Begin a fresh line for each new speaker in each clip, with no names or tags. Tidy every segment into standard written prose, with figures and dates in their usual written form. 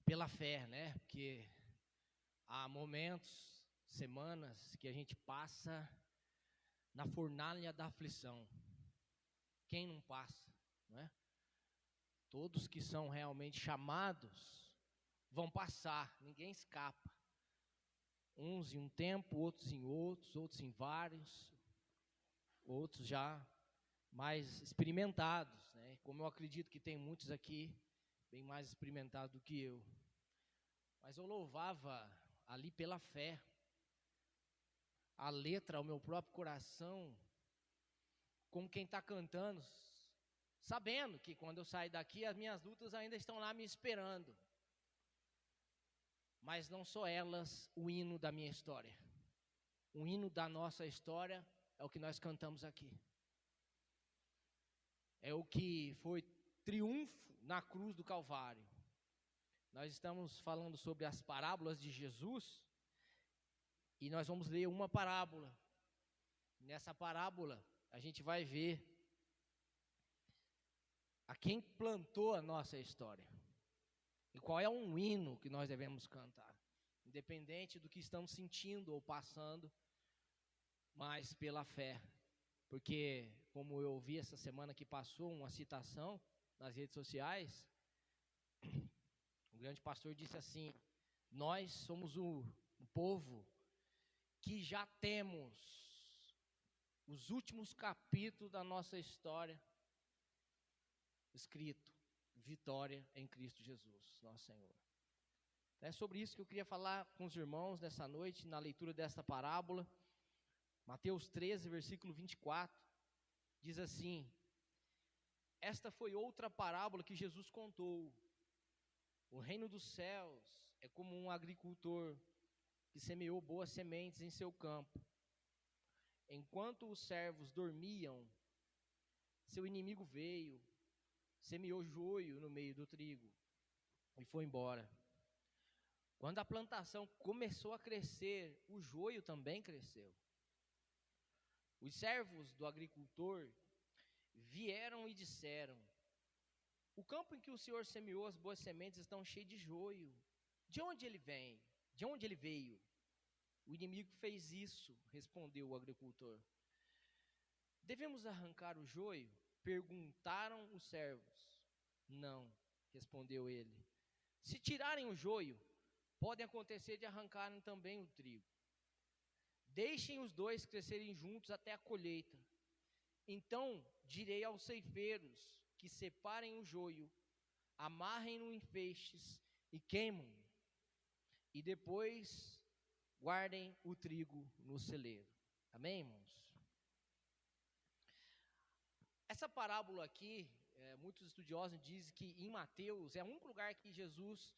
pela fé, né? Porque há momentos, semanas que a gente passa na fornalha da aflição. Quem não passa, não é? Todos que são realmente chamados vão passar, ninguém escapa. Uns em um tempo, outros em outros, outros em vários, outros já mais experimentados, né? Como eu acredito que tem muitos aqui bem mais experimentados do que eu. Mas eu louvava ali pela fé, a letra ao meu próprio coração, como quem está cantando, sabendo que quando eu sair daqui as minhas lutas ainda estão lá me esperando. Mas não são elas o hino da minha história. O hino da nossa história é o que nós cantamos aqui. É o que foi triunfo na cruz do Calvário. Nós estamos falando sobre as parábolas de Jesus e nós vamos ler uma parábola. Nessa parábola a gente vai ver a quem plantou a nossa história e qual é um hino que nós devemos cantar, independente do que estamos sentindo ou passando, mas pela fé. Porque, como eu ouvi essa semana que passou uma citação nas redes sociais, o grande pastor disse assim: nós somos o povo que já temos os últimos capítulos da nossa história escrito, vitória em Cristo Jesus, nosso Senhor. É sobre isso que eu queria falar com os irmãos nessa noite, na leitura desta parábola. Mateus 13, versículo 24, diz assim: esta foi outra parábola que Jesus contou. O reino dos céus é como um agricultor que semeou boas sementes em seu campo. Enquanto os servos dormiam, seu inimigo veio, semeou joio no meio do trigo e foi embora. Quando a plantação começou a crescer, o joio também cresceu. Os servos do agricultor vieram e disseram: o campo em que o Senhor semeou as boas sementes está cheio de joio. De onde ele vem? De onde ele veio? O inimigo fez isso, respondeu o agricultor. Devemos arrancar o joio? Perguntaram os servos. Não, respondeu ele. Se tirarem o joio, pode acontecer de arrancarem também o trigo. Deixem os dois crescerem juntos até a colheita. Então direi aos ceifeiros que separem o joio, amarrem-no em feixes e queimam. E depois guardem o trigo no celeiro. Amém, irmãos? Essa parábola aqui, muitos estudiosos dizem que em Mateus é o único lugar que Jesus,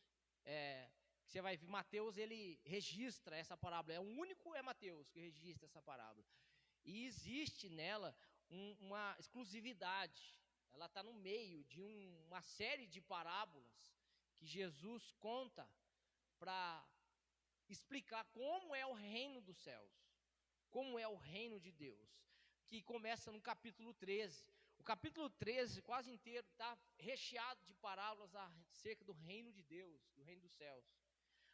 que você vai ver, Mateus ele registra essa parábola, é o único Mateus que registra essa parábola. E existe nela uma exclusividade, ela está no meio de uma série de parábolas que Jesus conta para explicar como é o reino dos céus, como é o reino de Deus, que começa no capítulo 13. O capítulo 13 quase inteiro está recheado de parábolas acerca do reino de Deus, do reino dos céus.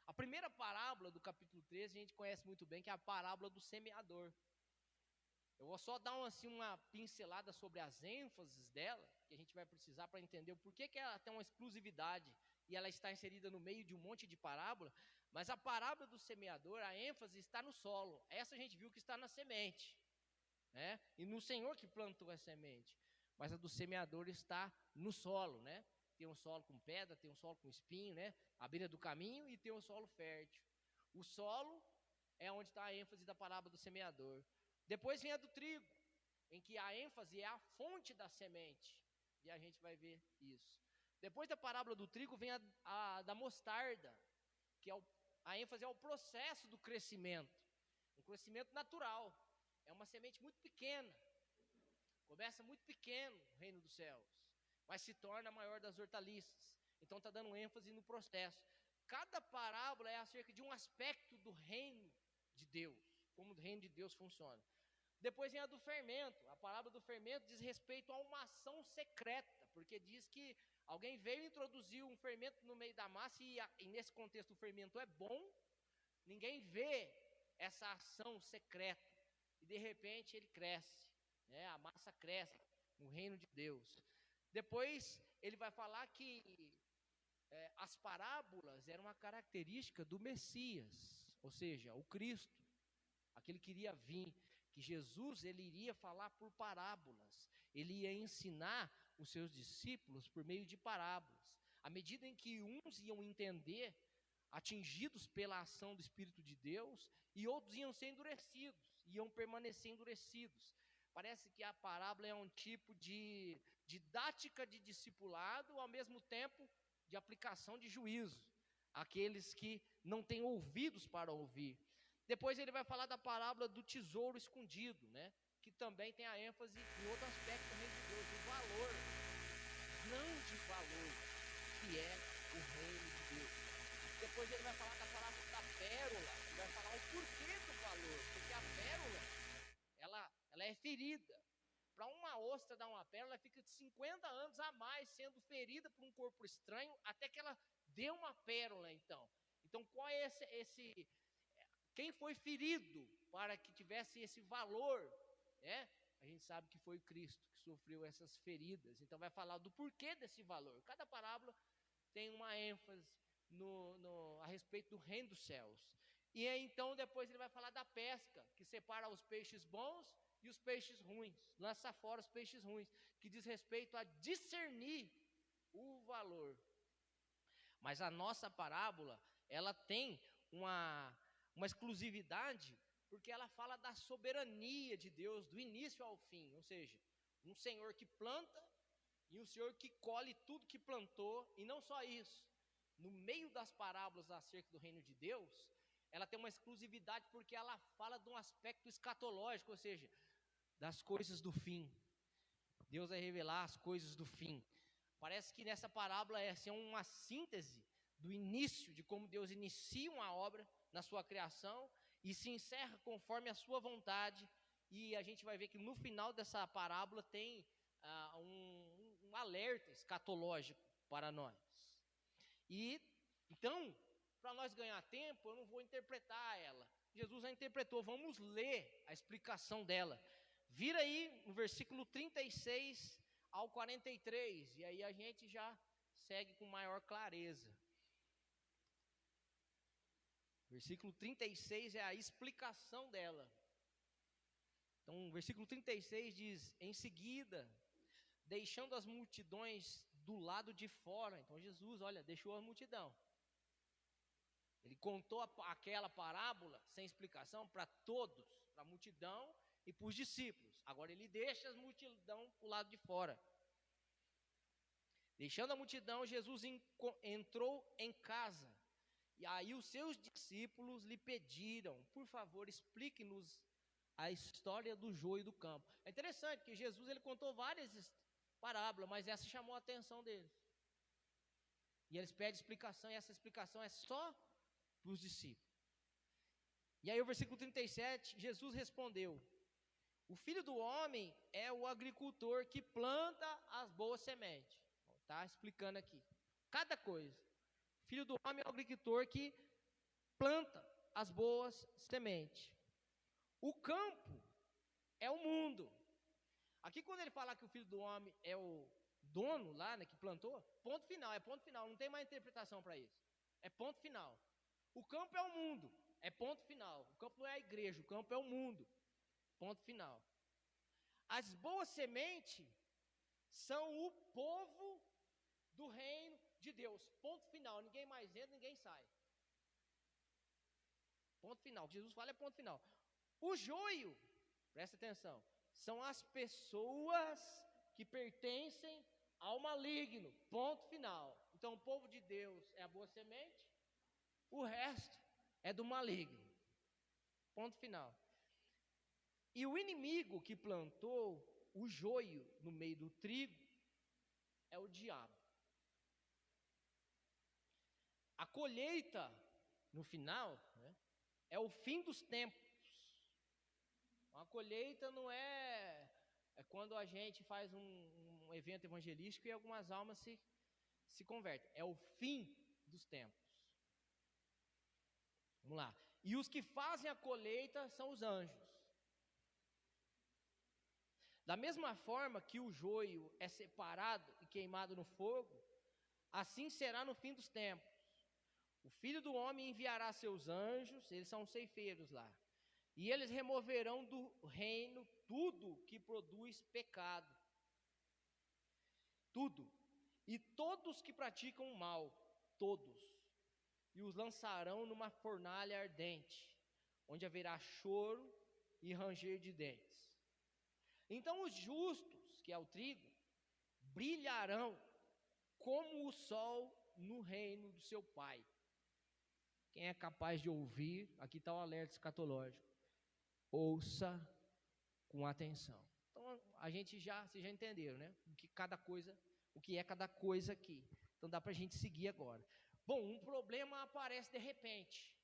A primeira parábola do capítulo 13 a gente conhece muito bem, que é a parábola do semeador. Eu vou só dar uma pincelada sobre as ênfases dela, que a gente vai precisar para entender o porquê que ela tem uma exclusividade e ela está inserida no meio de um monte de parábola. Mas a parábola do semeador, a ênfase está no solo. Essa a gente viu que está na semente, né? E no Senhor que plantou a semente. Mas a do semeador está no solo, né? Tem um solo com pedra, tem um solo com espinho, né? À beira do caminho, e tem um solo fértil. O solo é onde está a ênfase da parábola do semeador. Depois vem a do trigo, em que a ênfase é a fonte da semente. E a gente vai ver isso. Depois da parábola do trigo vem a da mostarda, que a ênfase é o processo do crescimento. Um crescimento natural. É uma semente muito pequena. Começa muito pequeno o reino dos céus, mas se torna a maior das hortaliças. Então está dando ênfase no processo. Cada parábola é acerca de um aspecto do reino de Deus, como o reino de Deus funciona. Depois vem a do fermento. A parábola do fermento diz respeito a uma ação secreta, porque diz que alguém veio introduzir um fermento no meio da massa e nesse contexto o fermento é bom, ninguém vê essa ação secreta e de repente ele cresce, né? A massa cresce no reino de Deus. Depois ele vai falar que as parábolas eram uma característica do Messias, ou seja, o Cristo, aquele que iria vir, que Jesus ele iria falar por parábolas, ele ia ensinar os seus discípulos por meio de parábolas. À medida em que uns iam entender, atingidos pela ação do Espírito de Deus, e outros iam ser endurecidos, iam permanecer endurecidos. Parece que a parábola é um tipo de didática de discipulado, ao mesmo tempo de aplicação de juízo, aqueles que não têm ouvidos para ouvir. Depois ele vai falar da parábola do tesouro escondido, né? Que também tem a ênfase em outro aspecto do reino de Deus, o valor, grande valor, que é o reino de Deus. Depois ele vai falar da parábola da pérola, vai falar o porquê do valor, porque a pérola, ela é ferida. Para uma ostra dar uma pérola, ela fica de 50 anos a mais sendo ferida por um corpo estranho, até que ela dê uma pérola, então. Então, qual é quem foi ferido para que tivesse esse valor, né? A gente sabe que foi Cristo que sofreu essas feridas. Então vai falar do porquê desse valor. Cada parábola tem uma ênfase a respeito do reino dos céus. E aí, então depois ele vai falar da pesca, que separa os peixes bons e os peixes ruins, lança fora os peixes ruins, que diz respeito a discernir o valor. Mas a nossa parábola, ela tem uma exclusividade, porque ela fala da soberania de Deus, do início ao fim, ou seja, um Senhor que planta e um Senhor que colhe tudo que plantou, e não só isso, no meio das parábolas acerca do reino de Deus, ela tem uma exclusividade porque ela fala de um aspecto escatológico, ou seja, das coisas do fim. Deus vai revelar as coisas do fim. Parece que nessa parábola essa é uma síntese do início, de como Deus inicia uma obra na sua criação e se encerra conforme a sua vontade, e a gente vai ver que no final dessa parábola tem um alerta escatológico para nós. E então, para nós ganhar tempo, eu não vou interpretar ela, Jesus já interpretou, vamos ler a explicação dela. Vira aí no versículo 36 ao 43, e aí a gente já segue com maior clareza. Versículo 36 é a explicação dela. Então, o versículo 36 diz: em seguida, deixando as multidões do lado de fora. Então, Jesus, olha, deixou a multidão. Ele contou aquela parábola sem explicação para todos, para a multidão e para os discípulos. Agora ele deixa as multidão para o lado de fora. Deixando a multidão, Jesus entrou em casa. E aí os seus discípulos lhe pediram: por favor, explique-nos a história do joio do campo. É interessante que Jesus ele contou várias parábolas, mas essa chamou a atenção deles. E eles pedem explicação, e essa explicação é só para os discípulos. E aí o versículo 37, Jesus respondeu: o filho do homem é o agricultor que planta as boas sementes. Está explicando aqui cada coisa. O filho do homem é o agricultor que planta as boas sementes. O campo é o mundo. Aqui quando ele fala que o filho do homem é o dono lá, né, que plantou, ponto final, é ponto final, não tem mais interpretação para isso. É ponto final. O campo é o mundo, é ponto final. O campo não é a igreja, o campo é o mundo. Ponto final. As boas sementes são o povo do reino de Deus. Ponto final. Ninguém mais entra, ninguém sai. Ponto final. O que Jesus fala é ponto final. O joio, presta atenção, são as pessoas que pertencem ao maligno. Ponto final. Então o povo de Deus é a boa semente, o resto é do maligno. Ponto final. E o inimigo que plantou o joio no meio do trigo é o diabo. A colheita, no final, né, é o fim dos tempos. Uma colheita não é quando a gente faz um evento evangelístico e algumas almas se convertem. É o fim dos tempos. Vamos lá. E os que fazem a colheita são os anjos. Da mesma forma que o joio é separado e queimado no fogo, assim será no fim dos tempos. O Filho do Homem enviará seus anjos, eles são ceifeiros lá, e eles removerão do reino tudo que produz pecado. Tudo. E todos que praticam o mal, todos, e os lançarão numa fornalha ardente, onde haverá choro e ranger de dentes. Então os justos, que é o trigo, brilharão como o sol no reino do seu Pai. Quem é capaz de ouvir, aqui está o alerta escatológico, ouça com atenção. Então vocês já entenderam, né? O que é cada coisa aqui. Então dá para a gente seguir agora. Bom, um problema aparece de repente.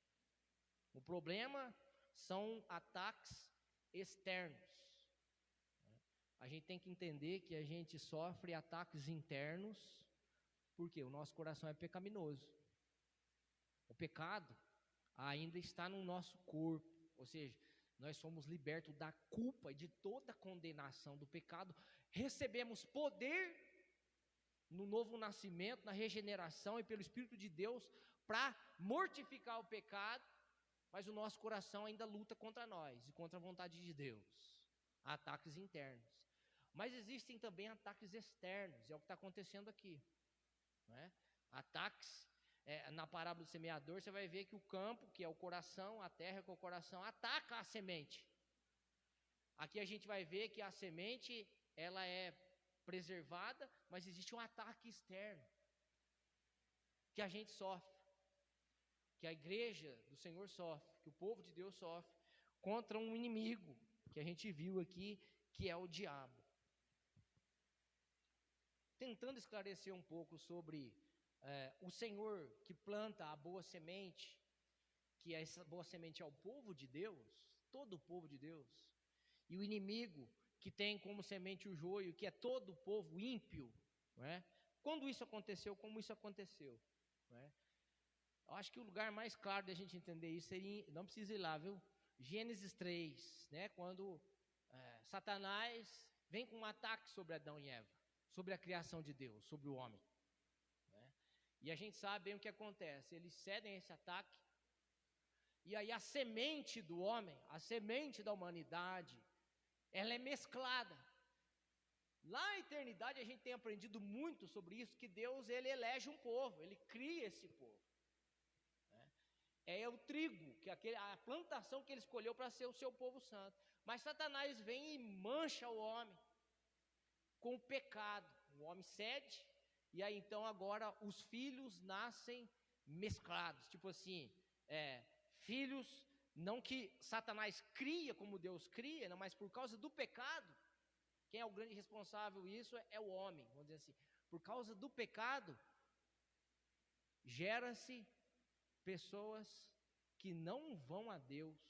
O problema são ataques externos. A gente tem que entender que a gente sofre ataques internos, porque o nosso coração é pecaminoso. O pecado ainda está no nosso corpo, ou seja, nós somos libertos da culpa e de toda a condenação do pecado, recebemos poder no novo nascimento, na regeneração e pelo Espírito de Deus para mortificar o pecado, mas o nosso coração ainda luta contra nós e contra a vontade de Deus. Há ataques internos. Mas existem também ataques externos, é o que está acontecendo aqui. Não é? Ataques, na parábola do semeador, você vai ver que o campo, que é o coração, a terra que é o coração, ataca a semente. Aqui a gente vai ver que a semente, ela é preservada, mas existe um ataque externo, que a gente sofre, que a igreja do Senhor sofre, que o povo de Deus sofre, contra um inimigo, que a gente viu aqui, que é o diabo. Tentando esclarecer um pouco sobre o Senhor que planta a boa semente, que essa boa semente é o povo de Deus, todo o povo de Deus, e o inimigo que tem como semente o joio, que é todo o povo ímpio, não é? Quando isso aconteceu, como isso aconteceu, não é? Eu acho que o lugar mais claro de a gente entender isso seria, não precisa ir lá, viu? Gênesis 3, né? Quando Satanás vem com um ataque sobre Adão e Eva, sobre a criação de Deus, sobre o homem, né? E a gente sabe bem o que acontece, eles cedem a esse ataque, e aí a semente do homem, a semente da humanidade, ela é mesclada. Lá na eternidade a gente tem aprendido muito sobre isso, que Deus, ele elege um povo, ele cria esse povo, né? É o trigo, a plantação que ele escolheu para ser o seu povo santo. Mas Satanás vem e mancha o homem com o pecado. O homem cede, e aí então agora os filhos nascem mesclados, tipo assim, filhos não que Satanás cria como Deus cria, não, mas por causa do pecado, quem é o grande responsável isso é o homem, vamos dizer assim. Por causa do pecado, gera-se pessoas que não vão a Deus.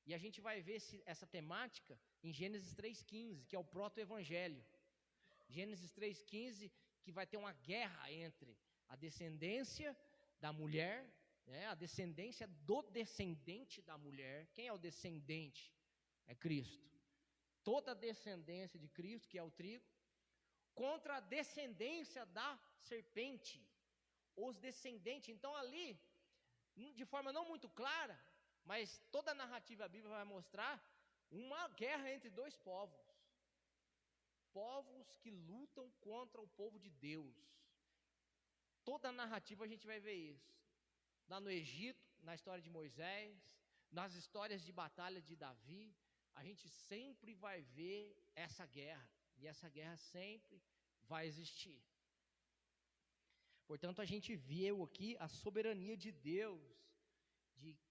E a gente vai ver essa temática em Gênesis 3,15, que é o proto-evangelho. Gênesis 3,15, que vai ter uma guerra entre a descendência da mulher, né, a descendência do descendente da mulher. Quem é o descendente? É Cristo. Toda a descendência de Cristo, que é o trigo, contra a descendência da serpente, os descendentes. Então ali, de forma não muito clara, mas toda a narrativa bíblica vai mostrar uma guerra entre dois povos. Povos que lutam contra o povo de Deus. Toda a narrativa a gente vai ver isso. Lá no Egito, na história de Moisés, nas histórias de batalha de Davi, a gente sempre vai ver essa guerra. E essa guerra sempre vai existir. Portanto, a gente viu aqui a soberania de Deus,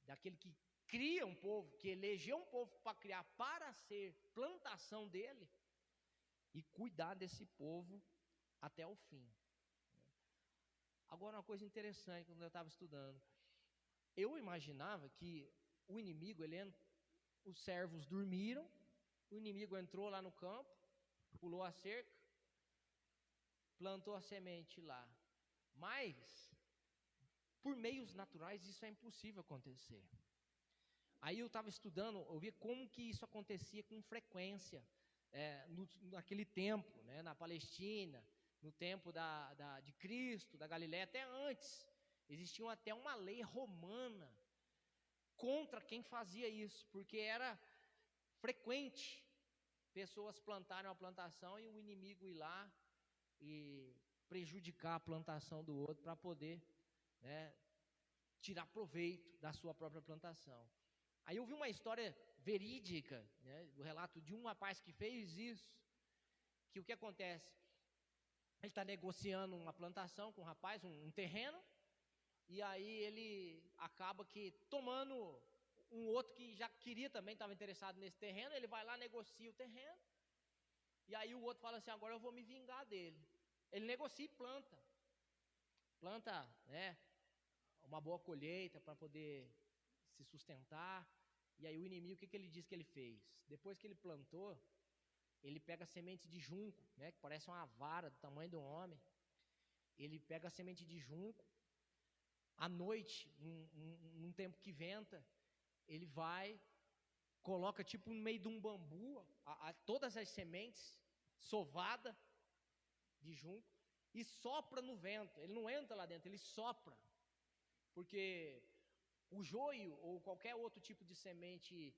daquele que cria um povo, que elegeu um povo para criar, para ser plantação dele, e cuidar desse povo até o fim. Agora, uma coisa interessante, quando eu estava estudando, eu imaginava que o inimigo, os servos dormiram, o inimigo entrou lá no campo, pulou a cerca, plantou a semente lá. Mas, por meios naturais, isso é impossível acontecer. Aí eu estava estudando, eu vi como que isso acontecia com frequência, naquele tempo, né, na Palestina, no tempo de Cristo, da Galileia, até antes. Existia até uma lei romana contra quem fazia isso, porque era frequente pessoas plantarem uma plantação e o inimigo ir lá e prejudicar a plantação do outro para poder, né, tirar proveito da sua própria plantação. Aí eu vi uma história verídica, né, do relato de um rapaz que fez isso, que o que acontece? Ele está negociando uma plantação com um rapaz, um terreno, e aí ele acaba que tomando um outro que já queria também, estava interessado nesse terreno, ele vai lá, negocia o terreno, e aí o outro fala assim, agora eu vou me vingar dele. Ele negocia e planta, né, uma boa colheita para poder se sustentar. E aí o inimigo, o que ele diz que ele fez? Depois que ele plantou, ele pega sementes de junco, né, que parece uma vara do tamanho de um homem. Ele pega a semente de junco, à noite, num tempo que venta, ele vai, coloca tipo no meio de um bambu, todas as sementes, sovada de junco, e sopra no vento. Ele não entra lá dentro, ele sopra. Porque o joio ou qualquer outro tipo de semente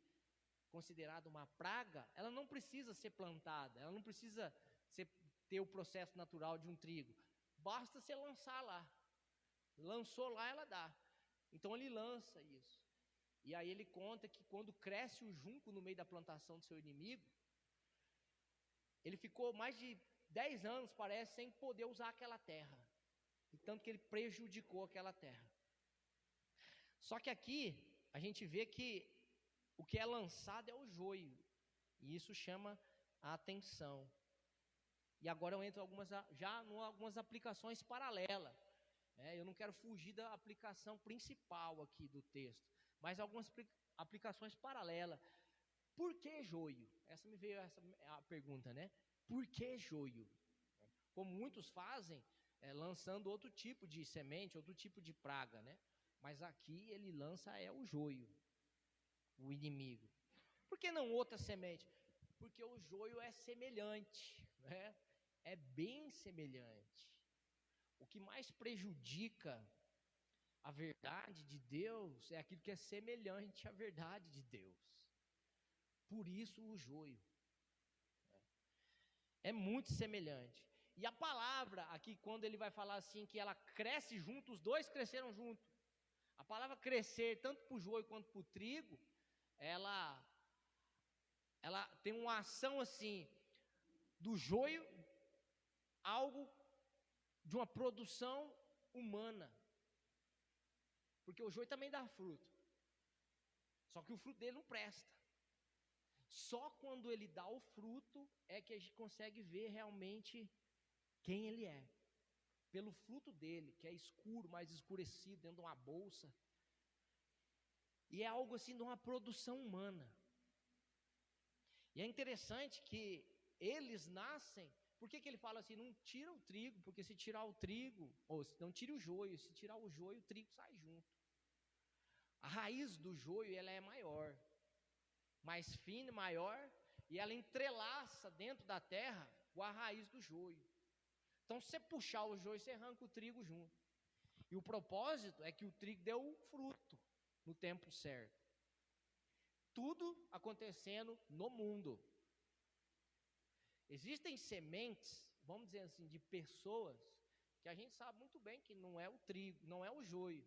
considerada uma praga, ela não precisa ser plantada, ela não precisa ter o processo natural de um trigo. Basta você lançar lá. Lançou lá, ela dá. Então ele lança isso. E aí ele conta que quando cresce o junco no meio da plantação do seu inimigo, ele ficou mais de 10 anos, parece, sem poder usar aquela terra. E tanto que ele prejudicou aquela terra. Só que aqui a gente vê que o que é lançado é o joio. E isso chama a atenção. E agora eu entro algumas aplicações paralelas. Eu não quero fugir da aplicação principal aqui do texto, mas algumas aplicações paralelas. Por que joio? Essa me veio a pergunta, né? Por que joio? Como muitos fazem, lançando outro tipo de semente, outro tipo de praga, né? Mas aqui ele lança o joio, o inimigo. Por que não outra semente? Porque o joio é semelhante, né? É bem semelhante. O que mais prejudica a verdade de Deus é aquilo que é semelhante à verdade de Deus. Por isso o joio. É muito semelhante. E a palavra aqui, quando ele vai falar assim, que ela cresce junto, os dois cresceram junto. A palavra crescer, tanto para o joio quanto para o trigo, ela tem uma ação assim, do joio, algo de uma produção humana. Porque o joio também dá fruto. Só que o fruto dele não presta. Só quando ele dá o fruto é que a gente consegue ver realmente quem ele é. Pelo fruto dele, que é escuro, mais escurecido, dentro de uma bolsa. E é algo assim de uma produção humana. E é interessante que eles nascem. Por que ele fala assim, não tira o trigo? Porque se tirar o trigo, ou não tira o joio, se tirar o joio, o trigo sai junto. A raiz do joio, ela é maior, mais fina e maior, e ela entrelaça dentro da terra com a raiz do joio. Então, se você puxar o joio, você arranca o trigo junto. E o propósito é que o trigo dê o fruto no tempo certo. Tudo acontecendo no mundo. Existem sementes, vamos dizer assim, de pessoas que a gente sabe muito bem que não é o trigo, não é o joio.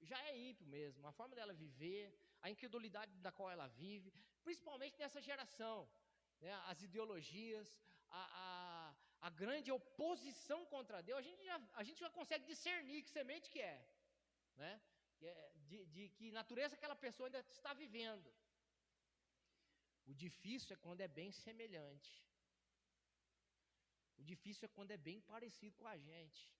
Já é ímpio mesmo, a forma dela viver, a incredulidade da qual ela vive, principalmente nessa geração, né, as ideologias, a grande oposição contra Deus, a gente já consegue discernir que semente que é, né? De que natureza aquela pessoa ainda está vivendo. O difícil é quando é bem semelhante. O difícil é quando é bem parecido com a gente.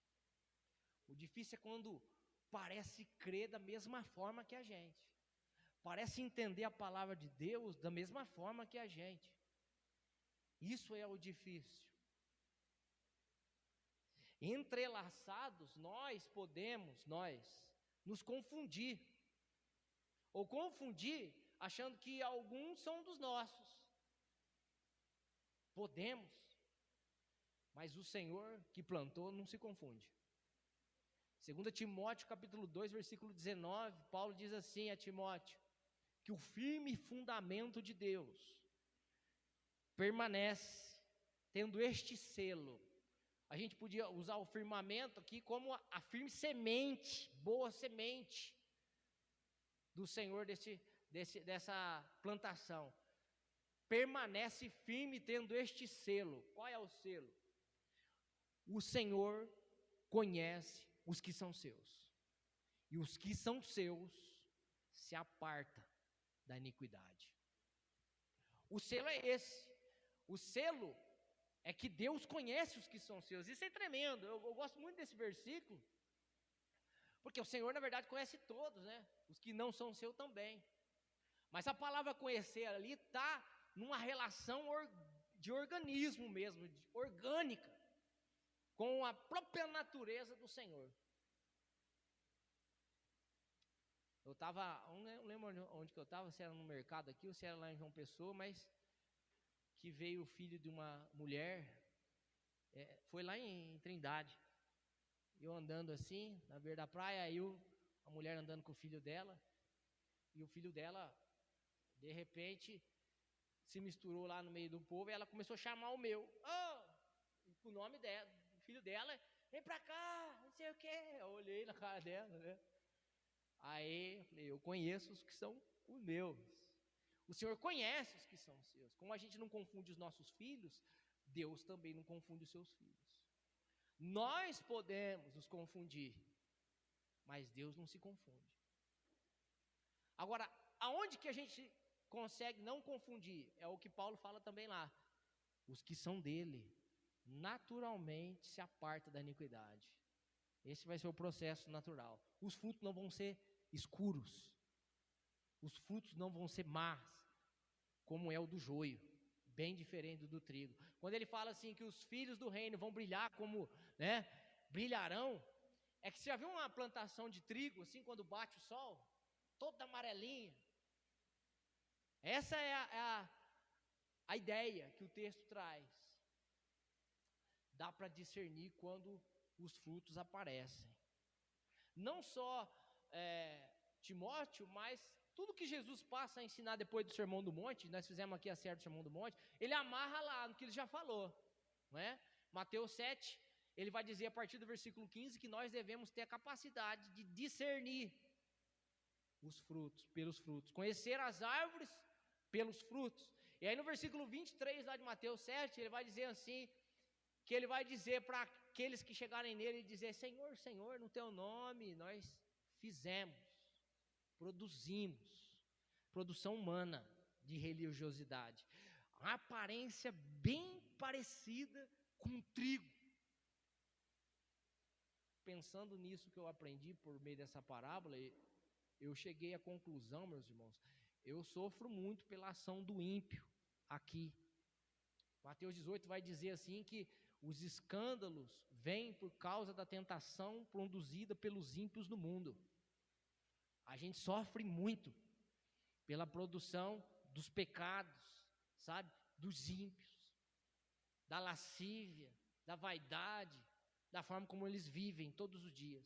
O difícil é quando parece crer da mesma forma que a gente. parece entender a palavra de Deus da mesma forma que a gente. Isso é o difícil. Entrelaçados, nós podemos nos confundir, ou confundir achando que alguns são dos nossos. Podemos, mas o Senhor que plantou não se confunde. 2 Timóteo capítulo 2, versículo 19, Paulo diz assim a Timóteo, que o firme fundamento de Deus permanece, tendo este selo. A gente podia usar o firmamento aqui como a firme semente, boa semente do Senhor dessa plantação. Permanece firme tendo este selo. Qual é o selo? O Senhor conhece os que são seus, e os que são seus se aparta da iniquidade. O selo é esse. O selo é que Deus conhece os que são seus. Isso é tremendo. Eu gosto muito desse versículo, porque o Senhor na verdade conhece todos, né? Os que não são seus também. Mas a palavra conhecer ali está numa relação de organismo mesmo, orgânica, com a própria natureza do Senhor. Eu estava, não lembro onde que eu estava, se era no mercado aqui ou se era lá em João Pessoa, mas que veio o filho de uma mulher, foi lá em Trindade, eu andando assim, na beira da praia, aí a mulher andando com o filho dela, e o filho dela, de repente, se misturou lá no meio do povo, e ela começou a chamar o meu, o nome dela, o filho dela, vem pra cá, não sei o que, eu olhei na cara dela, né? Aí eu falei, eu conheço os que são os meus. O Senhor conhece os que são seus. Como a gente não confunde os nossos filhos, Deus também não confunde os seus filhos. Nós podemos nos confundir, mas Deus não se confunde. Agora, aonde que a gente consegue não confundir? É o que Paulo fala também lá. Os que são dele, naturalmente se apartam da iniquidade. Esse vai ser o processo natural. Os frutos não vão ser escuros. Os frutos não vão ser más, como é o do joio, bem diferente do trigo. Quando ele fala assim que os filhos do reino vão brilhar como, brilharão, é que você já viu uma plantação de trigo, assim, quando bate o sol? Toda amarelinha. Essa é a ideia que o texto traz. Dá para discernir quando os frutos aparecem. Não só Timóteo, mas tudo que Jesus passa a ensinar depois do Sermão do Monte, nós fizemos aqui a série do Sermão do Monte, ele amarra lá no que ele já falou, não é? Mateus 7, ele vai dizer a partir do versículo 15 que nós devemos ter a capacidade de discernir os frutos, pelos frutos, conhecer as árvores pelos frutos. E aí no versículo 23 lá de Mateus 7, ele vai dizer assim, que ele vai dizer para aqueles que chegarem nele, dizer, Senhor, Senhor, no teu nome nós fizemos, produzimos, produção humana de religiosidade, a aparência bem parecida com trigo. Pensando nisso que eu aprendi por meio dessa parábola, eu cheguei à conclusão, meus irmãos, eu sofro muito pela ação do ímpio aqui. Mateus 18 vai dizer assim que os escândalos vêm por causa da tentação produzida pelos ímpios do mundo. A gente sofre muito pela produção dos pecados, sabe? Dos ímpios, da lascívia, da vaidade, da forma como eles vivem todos os dias.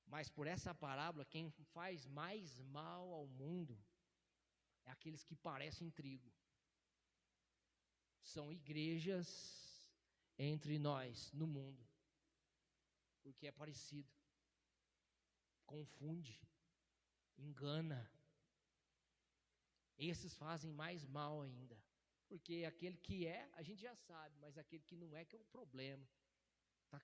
Mas por essa parábola, quem faz mais mal ao mundo é aqueles que parecem trigo. São igrejas entre nós, no mundo, porque é parecido, confunde, engana. Esses fazem mais mal ainda, porque aquele que a gente já sabe, mas aquele que não que é o problema, está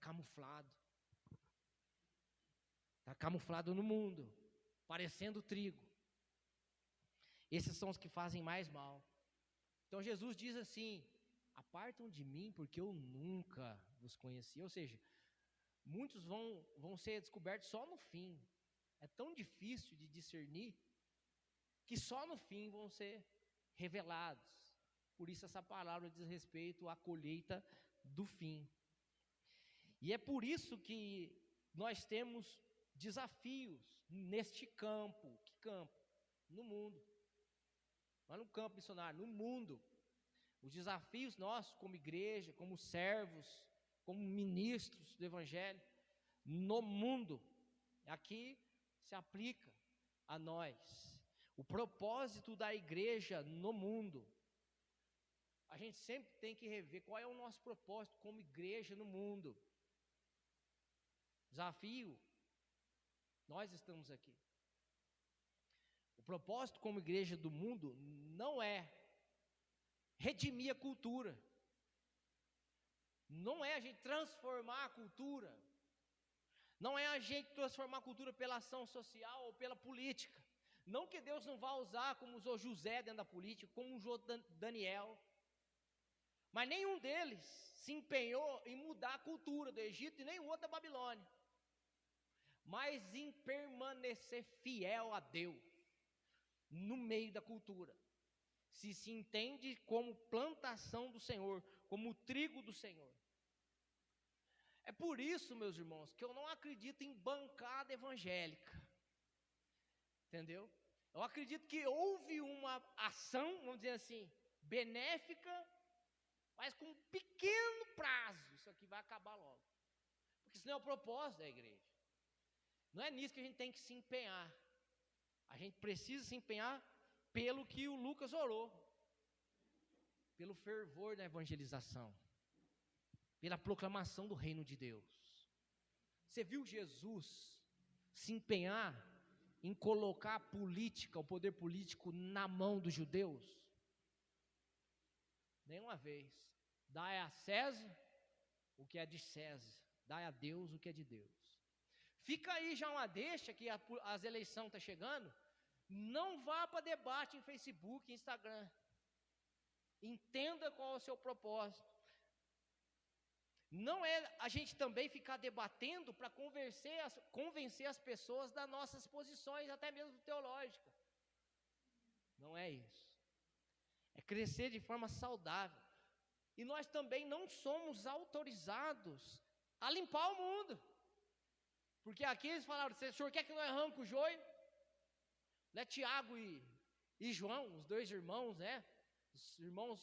camuflado no mundo, parecendo trigo. Esses são os que fazem mais mal. Então Jesus diz assim, apartam de mim, porque eu nunca vos conheci. Ou seja, muitos vão ser descobertos só no fim. É tão difícil de discernir que só no fim vão ser revelados. Por isso essa palavra diz respeito à colheita do fim. E é por isso que nós temos desafios neste campo. Que campo? No mundo. Não é no campo missionário, no mundo. Os desafios nossos como igreja, como servos, como ministros do Evangelho, no mundo, aqui se aplica a nós. O propósito da igreja no mundo. A gente sempre tem que rever qual é o nosso propósito como igreja no mundo. Desafio, nós estamos aqui. O propósito como igreja do mundo não é redimir a cultura. Não é a gente transformar a cultura. Não é a gente transformar a cultura pela ação social ou pela política. Não que Deus não vá usar como usou José dentro da política, como usou Daniel. Mas nenhum deles se empenhou em mudar a cultura do Egito e nenhum outro da Babilônia. Mas em permanecer fiel a Deus no meio da cultura. Se entende como plantação do Senhor, como trigo do Senhor. É por isso, meus irmãos, que eu não acredito em bancada evangélica. Entendeu? Eu acredito que houve uma ação, vamos dizer assim, benéfica, mas com um pequeno prazo. Isso aqui vai acabar logo. Porque isso não é o propósito da igreja. Não é nisso que a gente tem que se empenhar. A gente precisa se empenhar pelo que o Lucas orou. Pelo fervor da evangelização. Pela proclamação do reino de Deus. Você viu Jesus se empenhar em colocar a política, o poder político na mão dos judeus? Nenhuma vez. Dai a César o que é de César, dai a Deus o que é de Deus. Fica aí já uma deixa que as eleições estão chegando. Não vá para debate em Facebook, Instagram. Entenda qual é o seu propósito. Não é a gente também ficar debatendo para convencer as pessoas das nossas posições, até mesmo teológicas. Não é isso. É crescer de forma saudável. E nós também não somos autorizados a limpar o mundo. Porque aqui eles falaram, o senhor quer que nós arranque o joio? Né, Tiago e João, os dois irmãos, né? Os irmãos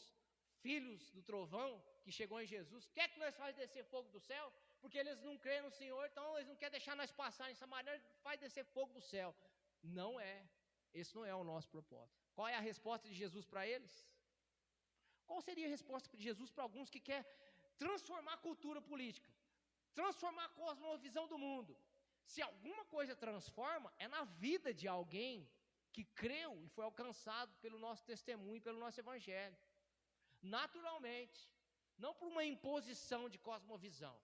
filhos do trovão, que chegou em Jesus, quer que nós façamos descer fogo do céu? Porque eles não creem no Senhor, então eles não querem deixar nós passar nessa maneira, faz descer fogo do céu. Não é, esse não é o nosso propósito. Qual é a resposta de Jesus para eles? Qual seria a resposta de Jesus para alguns que quer transformar a cultura política, transformar a cosmovisão do mundo? Se alguma coisa transforma, é na vida de alguém que creu e foi alcançado pelo nosso testemunho, pelo nosso evangelho. Naturalmente, não por uma imposição de cosmovisão.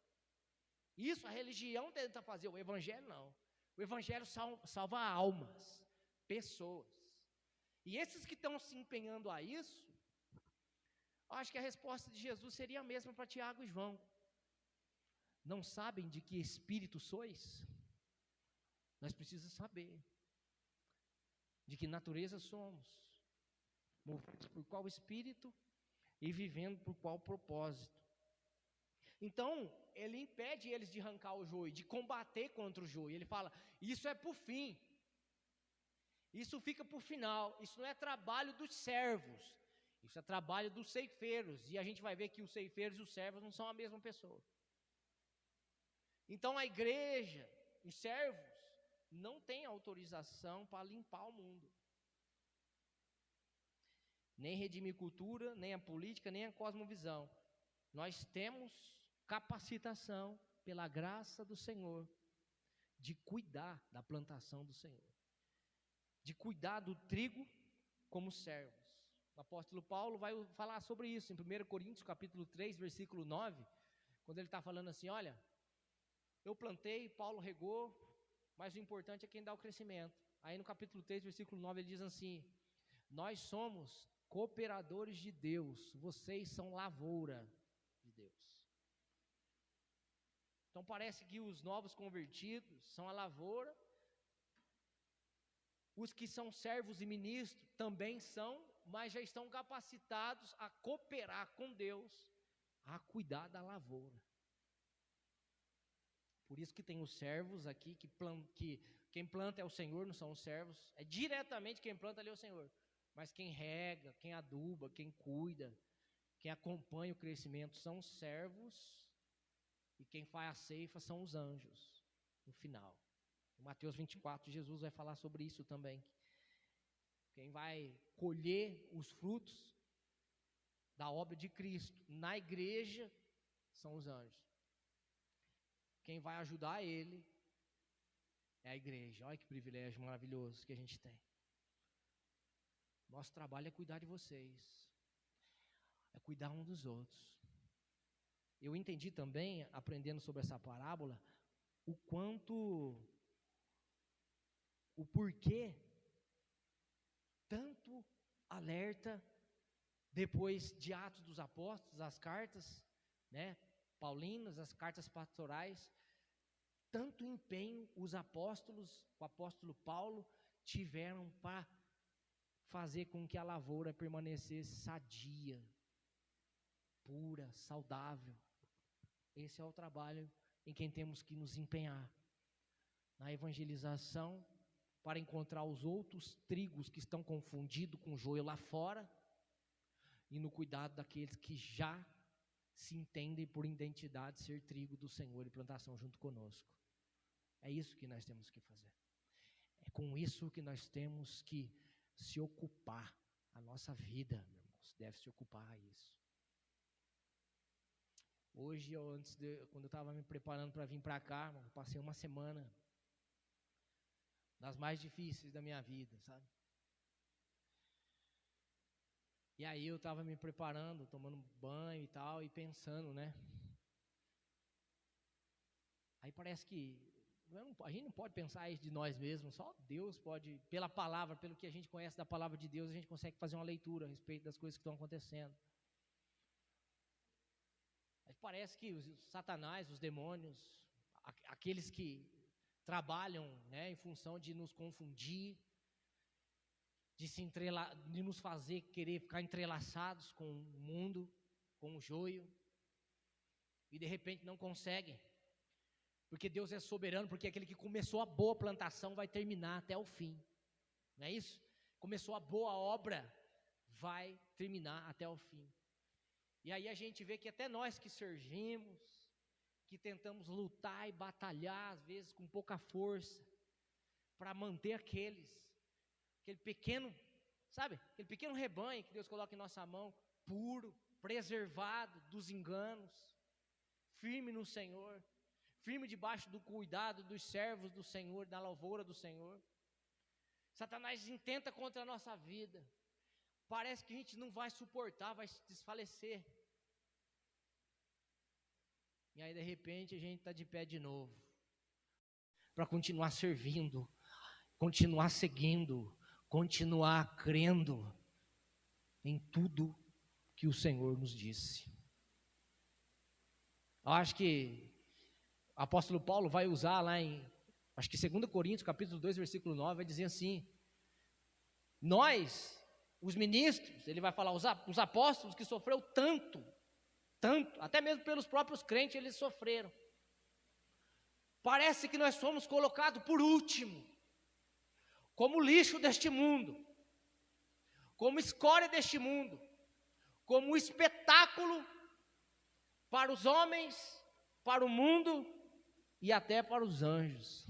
Isso a religião tenta fazer, o evangelho não. O evangelho salva almas, pessoas. E esses que estão se empenhando a isso, acho que a resposta de Jesus seria a mesma para Tiago e João. Não sabem de que espírito sois? Nós precisamos saber de que natureza somos, movidos por qual espírito e vivendo por qual propósito. Então, ele impede eles de arrancar o joio, de combater contra o joio. Ele fala, isso é por fim. Isso fica por final. Isso não é trabalho dos servos. Isso é trabalho dos ceifeiros. E a gente vai ver que os ceifeiros e os servos não são a mesma pessoa. Então, a igreja, os servos, não tem autorização para limpar o mundo. Nem redimir cultura, nem a política, nem a cosmovisão. Nós temos capacitação, pela graça do Senhor, de cuidar da plantação do Senhor. De cuidar do trigo como servos. O apóstolo Paulo vai falar sobre isso em 1 Coríntios capítulo 3, versículo 9, quando ele está falando assim, olha, eu plantei, Paulo regou, mas o importante é quem dá o crescimento. Aí no capítulo 3, versículo 9, ele diz assim, nós somos cooperadores de Deus, vocês são lavoura de Deus. Então parece que os novos convertidos são a lavoura, Os que são servos e ministros também são, mas já estão capacitados a cooperar com Deus, a cuidar da lavoura. Por isso que tem os servos aqui, que quem planta é o Senhor, não são os servos. É diretamente quem planta ali é o Senhor. Mas quem rega, quem aduba, quem cuida, quem acompanha o crescimento são os servos. E quem faz a ceifa são os anjos, no final. Em Mateus 24, Jesus vai falar sobre isso também. Quem vai colher os frutos da obra de Cristo na igreja são os anjos. Quem vai ajudar ele é a igreja. Olha que privilégio maravilhoso que a gente tem. Nosso trabalho é cuidar de vocês, é cuidar um dos outros. Eu entendi também, aprendendo sobre essa parábola, o porquê tanto alerta depois de Atos dos Apóstolos, as cartas, né, paulinas, as cartas pastorais, tanto empenho os apóstolos, o apóstolo Paulo, tiveram para fazer com que a lavoura permanecesse sadia, pura, saudável. Esse é o trabalho em quem temos que nos empenhar. Na evangelização, para encontrar os outros trigos que estão confundidos com o joio lá fora, e no cuidado daqueles que já se entendem por identidade ser trigo do Senhor e plantação junto conosco. É isso que nós temos que fazer. É com isso que nós temos que se ocupar. A nossa vida, meus irmãos, deve se ocupar a isso. Hoje, quando eu estava me preparando para vir para cá, eu passei uma semana das mais difíceis da minha vida, sabe? E aí eu estava me preparando, tomando banho e tal, e pensando, né? Aí parece que a gente não pode pensar isso de nós mesmos, só Deus pode, pela palavra, pelo que a gente conhece da palavra de Deus, a gente consegue fazer uma leitura a respeito das coisas que estão acontecendo. Mas parece que os Satanás, os demônios, aqueles que trabalham, né, em função de nos confundir, de nos fazer querer ficar entrelaçados com o mundo, com o joio, e de repente não conseguem, porque Deus é soberano, porque aquele que começou a boa plantação vai terminar até o fim, não é isso? Começou a boa obra, vai terminar até o fim. E aí a gente vê que até nós que servimos, que tentamos lutar e batalhar, às vezes com pouca força, para manter aquele pequeno, sabe? Aquele pequeno rebanho que Deus coloca em nossa mão, puro, preservado dos enganos, firme no Senhor, firme debaixo do cuidado dos servos do Senhor, da lavoura do Senhor. Satanás intenta contra a nossa vida. Parece que a gente não vai suportar, vai se desfalecer. E aí, de repente, a gente está de pé de novo. Para continuar servindo, continuar seguindo, continuar crendo em tudo que o Senhor nos disse. Eu acho que o apóstolo Paulo vai usar lá em, acho que 2 Coríntios, capítulo 2, versículo 9, vai dizer assim: nós, os ministros, ele vai falar, os apóstolos que sofreu tanto, até mesmo pelos próprios crentes eles sofreram. Parece que nós fomos colocados por último, como lixo deste mundo, como escória deste mundo, como espetáculo para os homens, para o mundo e até para os anjos.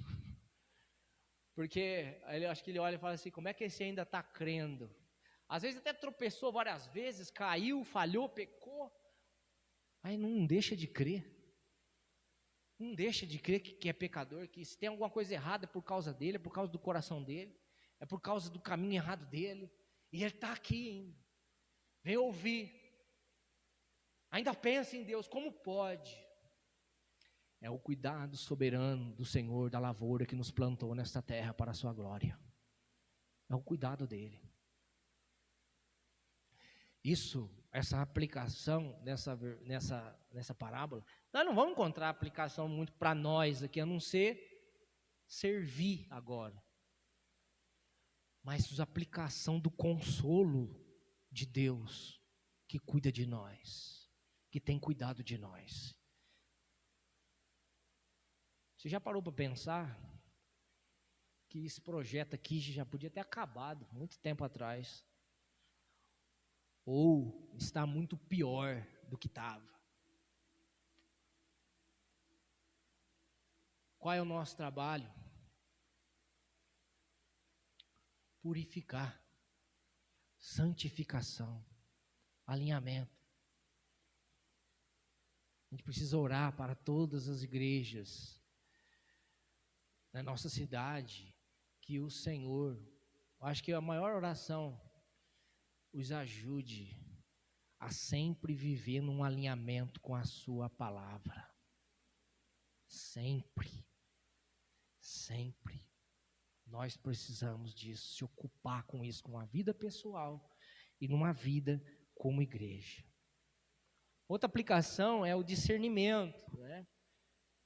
Porque acho que ele olha e fala assim: como é que esse ainda está crendo? Às vezes até tropeçou várias vezes, caiu, falhou, pecou, mas não deixa de crer. Não deixa de crer que é pecador, que se tem alguma coisa errada é por causa dele, é por causa do coração dele, é por causa do caminho errado dele. E ele está aqui ainda. Vem ouvir. Ainda pensa em Deus, como pode? É o cuidado soberano do Senhor, da lavoura que nos plantou nesta terra para a sua glória. É o cuidado dele. Isso, essa aplicação nessa parábola, nós não vamos encontrar aplicação muito para nós aqui, a não ser servir agora. mas a aplicação do consolo de Deus, que cuida de nós, que tem cuidado de nós. Você já parou para pensar que esse projeto aqui já podia ter acabado muito tempo atrás? Ou está muito pior do que estava? Qual é o nosso trabalho? Purificar, santificação, alinhamento. A gente precisa orar para todas as igrejas na nossa cidade, que o Senhor, acho que a maior oração, os ajude a sempre viver num alinhamento com a sua palavra. Sempre, sempre. Nós precisamos disso, se ocupar com isso, com a vida pessoal e numa vida como igreja. Outra aplicação é o discernimento, né?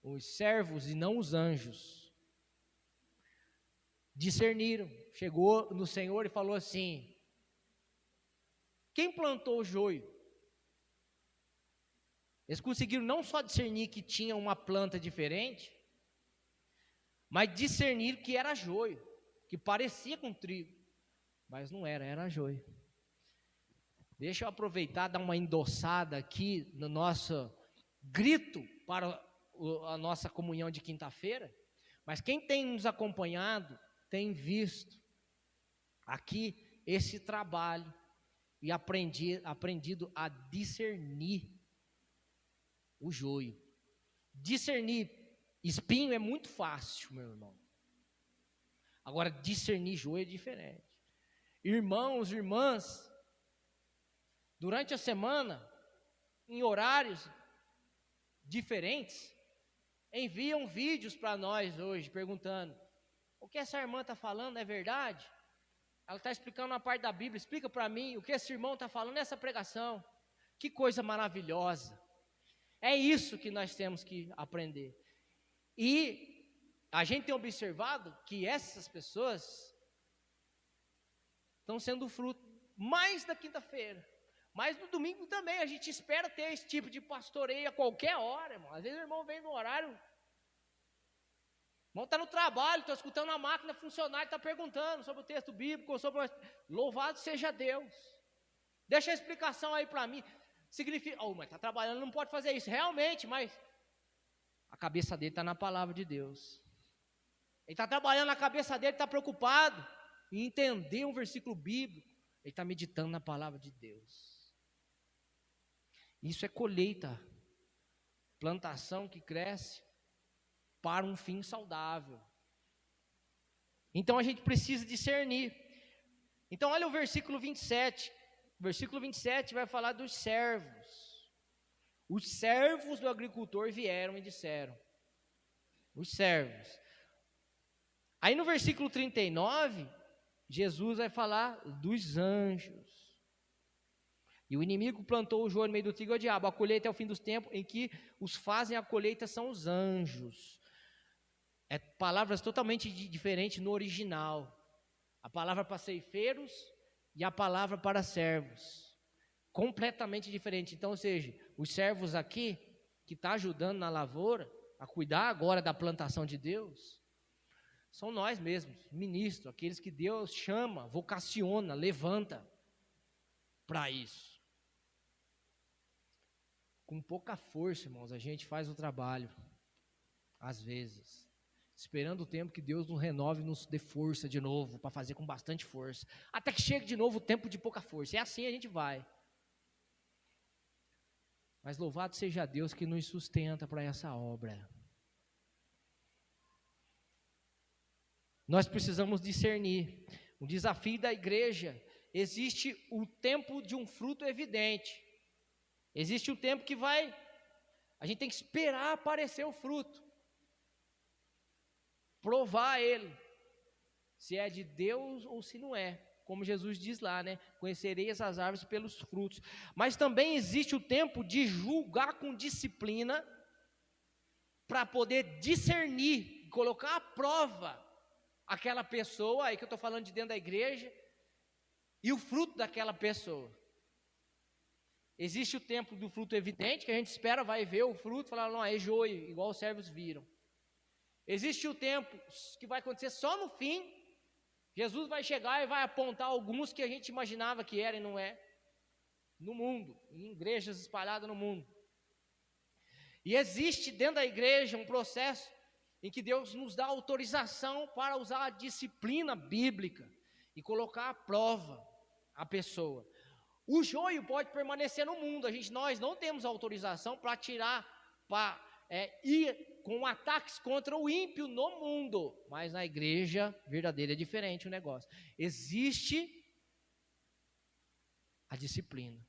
Os servos e não os anjos discerniram, chegou no Senhor e falou assim: quem plantou o joio? Eles conseguiram não só discernir que tinha uma planta diferente, mas discernir que era joio, que parecia com trigo, mas não era, era joio. Deixa eu aproveitar, dar uma endossada aqui no nosso grito para a nossa comunhão de quinta-feira, mas quem tem nos acompanhado, tem visto aqui esse trabalho e aprendido a discernir o joio. Discernir espinho é muito fácil, meu irmão. Agora, discernir joio é diferente. Irmãos, irmãs, durante a semana, em horários diferentes, enviam vídeos para nós hoje, perguntando: o que essa irmã está falando é verdade? Ela está explicando uma parte da Bíblia, explica para mim o que esse irmão está falando nessa pregação. Que coisa maravilhosa. É isso que nós temos que aprender. E a gente tem observado que essas pessoas estão sendo fruto mais da quinta-feira, mas no domingo também. A gente espera ter esse tipo de pastoreio a qualquer hora, irmão. Às vezes o irmão vem no horário, o irmão está no trabalho, está escutando a máquina funcionar e está perguntando sobre o texto bíblico, louvado seja Deus. Deixa a explicação aí para mim. Significa, mas está trabalhando, não pode fazer isso. Realmente, mas a cabeça dele está na palavra de Deus. Ele está trabalhando, a cabeça dele está preocupado em entender um versículo bíblico. Ele está meditando na palavra de Deus. Isso é colheita, plantação que cresce para um fim saudável. Então a gente precisa discernir. Então olha o versículo 27. O versículo 27 vai falar dos servos. Os servos do agricultor vieram e disseram. Os servos. Aí no versículo 39, Jesus vai falar dos anjos. E o inimigo plantou o joio no meio do trigo, é o diabo. A colheita é o fim dos tempos, em que os fazem a colheita são os anjos. É palavras totalmente diferentes no original. A palavra para ceifeiros e a palavra para servos. Completamente diferente. Então, ou seja, os servos aqui, que está ajudando na lavoura, a cuidar agora da plantação de Deus, são nós mesmos, ministros, aqueles que Deus chama, vocaciona, levanta para isso. Com pouca força, irmãos, a gente faz o trabalho, às vezes, esperando o tempo que Deus nos renove e nos dê força de novo, para fazer com bastante força, até que chegue de novo o tempo de pouca força, e assim a gente vai. Mas louvado seja Deus que nos sustenta para essa obra. Nós precisamos discernir. O desafio da igreja, existe o tempo de um fruto evidente. Existe o tempo que a gente tem que esperar aparecer o fruto. Provar ele, se é de Deus ou se não é. Como Jesus diz lá, né? Conhecereis as árvores pelos frutos. Mas também existe o tempo de julgar com disciplina, para poder discernir, colocar à prova aquela pessoa, aí que eu estou falando de dentro da igreja, e o fruto daquela pessoa. Existe o tempo do fruto evidente, que a gente espera, vai ver o fruto, falar, não, é joio, igual os servos viram. Existe o tempo que vai acontecer só no fim. Jesus vai chegar e vai apontar alguns que a gente imaginava que era e não é, no mundo, em igrejas espalhadas no mundo. E existe dentro da igreja um processo em que Deus nos dá autorização para usar a disciplina bíblica e colocar à prova a pessoa. O joio pode permanecer no mundo, nós não temos autorização para tirar, para ir com ataques contra o ímpio no mundo, mas na igreja verdadeira é diferente o negócio. Existe a disciplina,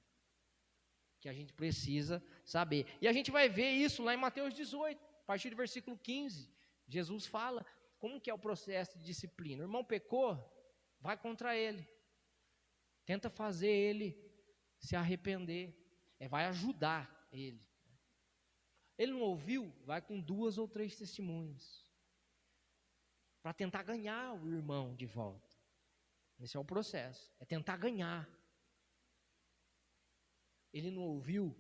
que a gente precisa saber, e a gente vai ver isso lá em Mateus 18, a partir do versículo 15, Jesus fala como que é o processo de disciplina. O irmão pecou, vai contra ele, tenta fazer ele se arrepender, vai ajudar ele. Ele não ouviu, vai com 2 ou 3 testemunhas, para tentar ganhar o irmão de volta. Esse é o processo, é tentar ganhar. Ele não ouviu,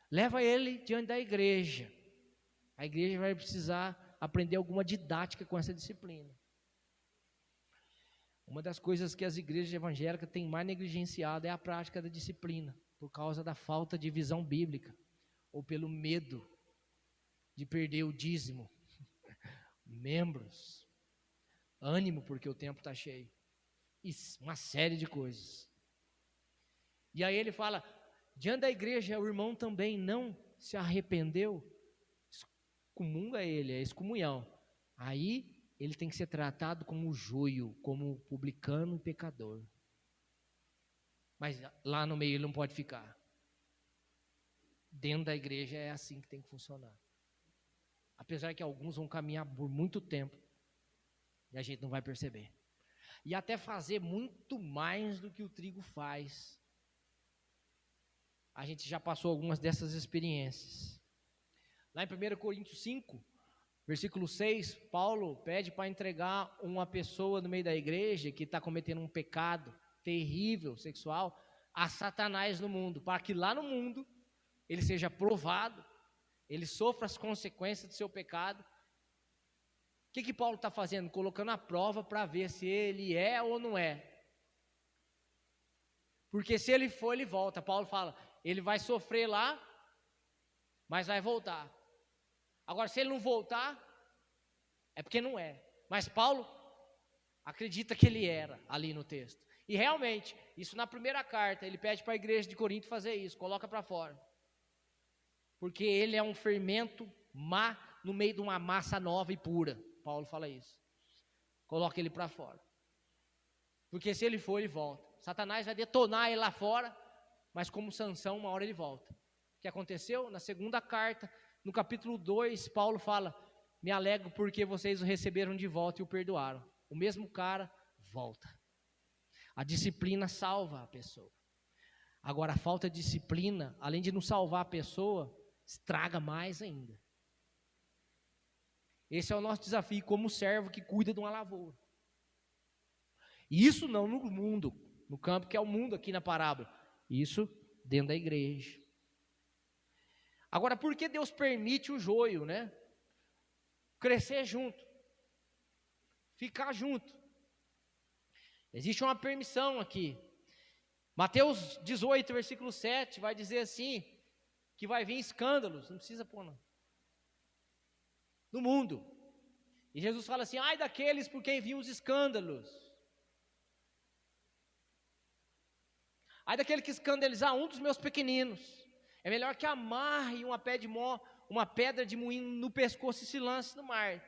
leva ele diante da igreja. A igreja vai precisar aprender alguma didática com essa disciplina. Uma das coisas que as igrejas evangélicas têm mais negligenciado é a prática da disciplina, por causa da falta de visão bíblica, ou pelo medo de perder o dízimo, membros, ânimo porque o tempo está cheio, e uma série de coisas. E aí ele fala, diante da igreja o irmão também não se arrependeu, excomunga ele, é excomunhão. Aí ele tem que ser tratado como joio, como publicano e pecador. Mas lá no meio ele não pode ficar. Dentro da igreja é assim que tem que funcionar. Apesar que alguns vão caminhar por muito tempo, e a gente não vai perceber. E até fazer muito mais do que o trigo faz. A gente já passou algumas dessas experiências. Lá em 1 Coríntios 5, versículo 6, Paulo pede para entregar uma pessoa no meio da igreja que está cometendo um pecado terrível, sexual, a Satanás no mundo, para que lá no mundo ele seja provado, ele sofra as consequências do seu pecado. O que Paulo está fazendo? Colocando a prova para ver se ele é ou não é. Porque se ele for, ele volta. Paulo fala, ele vai sofrer lá, mas vai voltar. Agora, se ele não voltar, é porque não é. Mas Paulo acredita que ele era ali no texto. E realmente, isso na primeira carta, ele pede para a igreja de Corinto fazer isso, coloca para fora. Porque ele é um fermento má no meio de uma massa nova e pura. Paulo fala isso. Coloca ele para fora. Porque se ele for, ele volta. Satanás vai detonar ele lá fora, mas como Sansão, uma hora ele volta. O que aconteceu? Na segunda carta, no capítulo 2, Paulo fala, me alegro porque vocês o receberam de volta e o perdoaram. O mesmo cara volta. A disciplina salva a pessoa. Agora, a falta de disciplina, além de não salvar a pessoa, estraga mais ainda. Esse é o nosso desafio como servo que cuida de uma lavoura. E isso não no mundo, no campo que é o mundo aqui na parábola. Isso dentro da igreja. Agora, por que Deus permite o joio, né? Crescer junto. Ficar junto. Existe uma permissão aqui. Mateus 18, versículo 7, vai dizer assim, que vai vir escândalos, não precisa pôr não, no mundo. E Jesus fala assim, ai daqueles por quem vinham os escândalos. Ai daquele que escandalizar um dos meus pequeninos. É melhor que amarre uma pedra de moinho no pescoço e se lance no mar,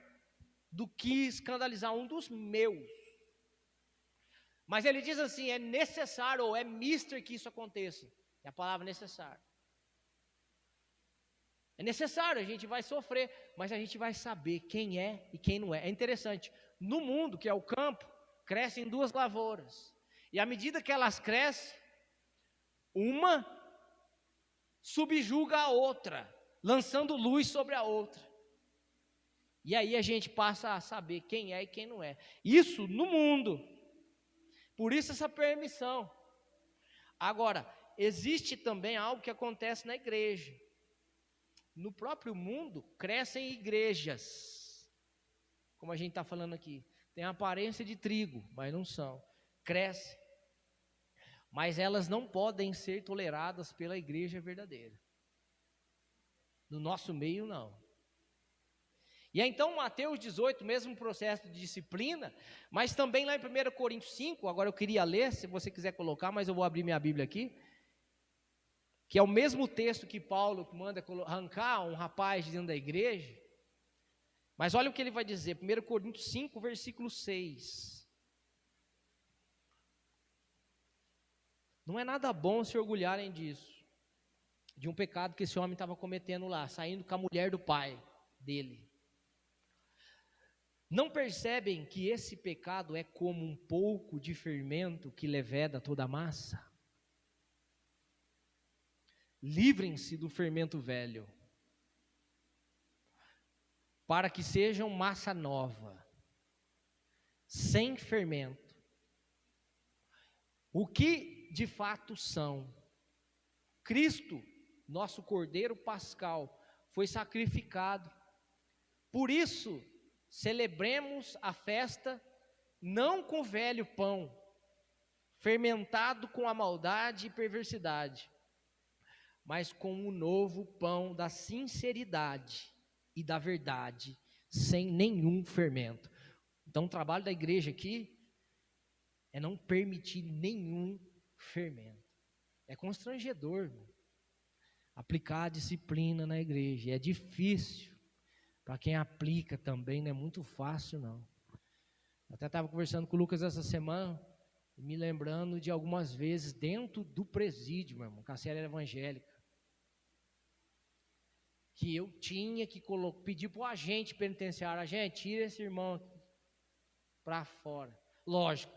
do que escandalizar um dos meus. Mas ele diz assim, é necessário, ou é mister que isso aconteça. É a palavra necessário. É necessário, a gente vai sofrer, mas a gente vai saber quem é e quem não é. É interessante, no mundo, que é o campo, crescem 2 lavouras. E à medida que elas crescem, uma subjuga a outra, lançando luz sobre a outra. E aí a gente passa a saber quem é e quem não é. Isso no mundo. Por isso essa permissão. Agora, existe também algo que acontece na igreja. No próprio mundo, crescem igrejas. Como a gente está falando aqui. Tem a aparência de trigo, mas não são. Crescem. Mas elas não podem ser toleradas pela igreja verdadeira. No nosso meio, não. E aí, então, Mateus 18, mesmo processo de disciplina, mas também lá em 1 Coríntios 5, agora eu queria ler, se você quiser colocar, mas eu vou abrir minha Bíblia aqui, que é o mesmo texto que Paulo manda arrancar um rapaz dentro da igreja, mas olha o que ele vai dizer, 1 Coríntios 5, versículo 6. Não é nada bom se orgulharem disso, de um pecado que esse homem estava cometendo lá, saindo com a mulher do pai dele. Não percebem que esse pecado é como um pouco de fermento que leveda toda a massa? Livrem-se do fermento velho, para que sejam massa nova, sem fermento. O que de fato são? Cristo, nosso Cordeiro Pascal, foi sacrificado. Por isso, celebremos a festa não com velho pão, fermentado com a maldade e perversidade, mas com o novo pão da sinceridade e da verdade, sem nenhum fermento. Então o trabalho da igreja aqui é não permitir nenhum fermento. É constrangedor, irmão, aplicar a disciplina na igreja, é difícil. Para quem aplica também não é muito fácil, não. Eu até estava conversando com o Lucas essa semana, me lembrando de algumas vezes dentro do presídio, meu irmão, Cássia era evangélica, que eu tinha que pedir para o agente penitenciário, agente, tira esse irmão para fora. Lógico,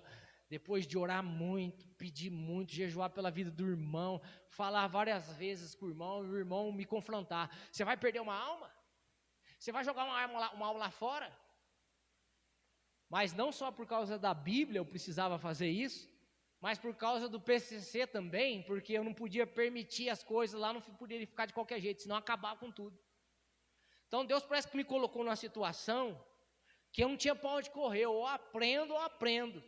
depois de orar muito, pedir muito, jejuar pela vida do irmão, falar várias vezes com o irmão, e o irmão me confrontar. Você vai perder uma alma? Você vai jogar uma alma lá fora? Mas não só por causa da Bíblia eu precisava fazer isso, mas por causa do PCC também, porque eu não podia permitir as coisas lá, não poderia ficar de qualquer jeito, senão acabar com tudo. Então Deus parece que me colocou numa situação que eu não tinha para onde correr, ou aprendo.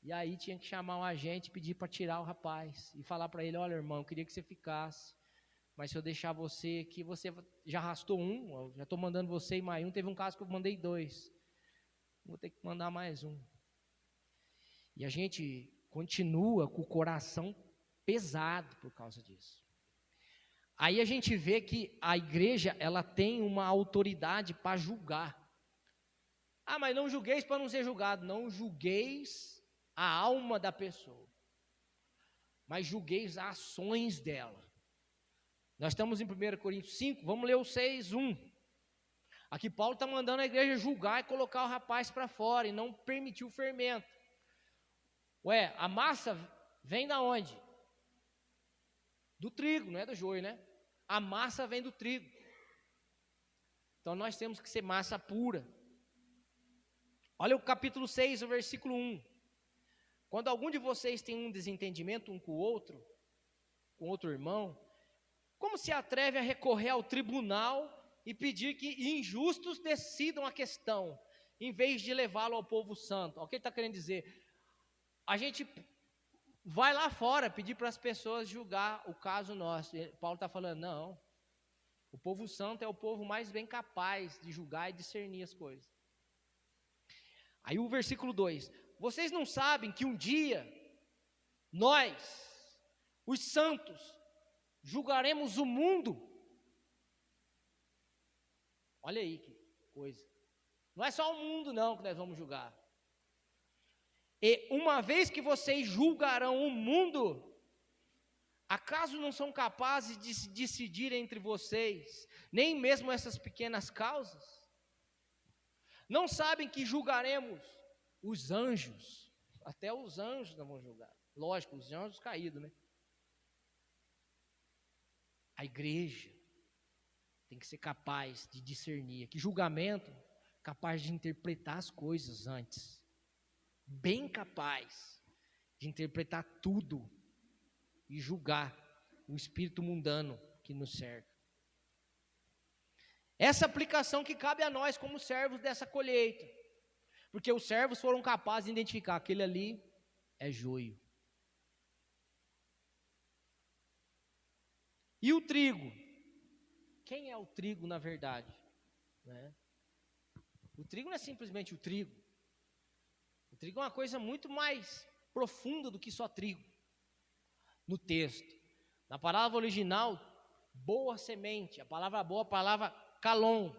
E aí tinha que chamar um agente, pedir para tirar o rapaz, e falar para ele, olha irmão, eu queria que você ficasse, mas se eu deixar você aqui, você já arrastou um, eu já estou mandando você e mais um, teve um caso que eu mandei 2, vou ter que mandar mais um. E a gente continua com o coração pesado por causa disso. Aí a gente vê que a igreja, ela tem uma autoridade para julgar. Ah, mas não julgueis para não ser julgado. Não julgueis a alma da pessoa, mas julgueis as ações dela. Nós estamos em 1 Coríntios 5, vamos ler o 6:1. Aqui Paulo está mandando a igreja julgar e colocar o rapaz para fora e não permitir o fermento. Ué, a massa vem da onde? Do trigo, não é do joio, né? A massa vem do trigo. Então nós temos que ser massa pura. Olha o capítulo 6, o versículo 1. Quando algum de vocês tem um desentendimento um com outro irmão, como se atreve a recorrer ao tribunal e pedir que injustos decidam a questão, em vez de levá-lo ao povo santo? O que ele está querendo dizer? A gente vai lá fora pedir para as pessoas julgar o caso nosso. Paulo está falando, não, o povo santo é o povo mais bem capaz de julgar e discernir as coisas. Aí o versículo 2, vocês não sabem que um dia, nós, os santos, julgaremos o mundo? Olha aí que coisa, não é só o mundo não que nós vamos julgar. E uma vez que vocês julgarão o mundo, acaso não são capazes de se decidir entre vocês, nem mesmo essas pequenas causas? Não sabem que julgaremos os anjos? Até os anjos não vão julgar. Lógico, os anjos caídos, né? A igreja. tem que ser capaz de discernir. Que julgamento, capaz de interpretar as coisas antes. Bem capaz de interpretar tudo e julgar o espírito mundano que nos cerca. Essa aplicação que cabe a nós como servos dessa colheita. Porque os servos foram capazes de identificar, aquele ali é joio. E o trigo? Quem é o trigo na verdade? Né? O trigo não é simplesmente o trigo. O trigo é uma coisa muito mais profunda do que só trigo. No texto. Na palavra original, boa semente. A palavra boa, a palavra kalon,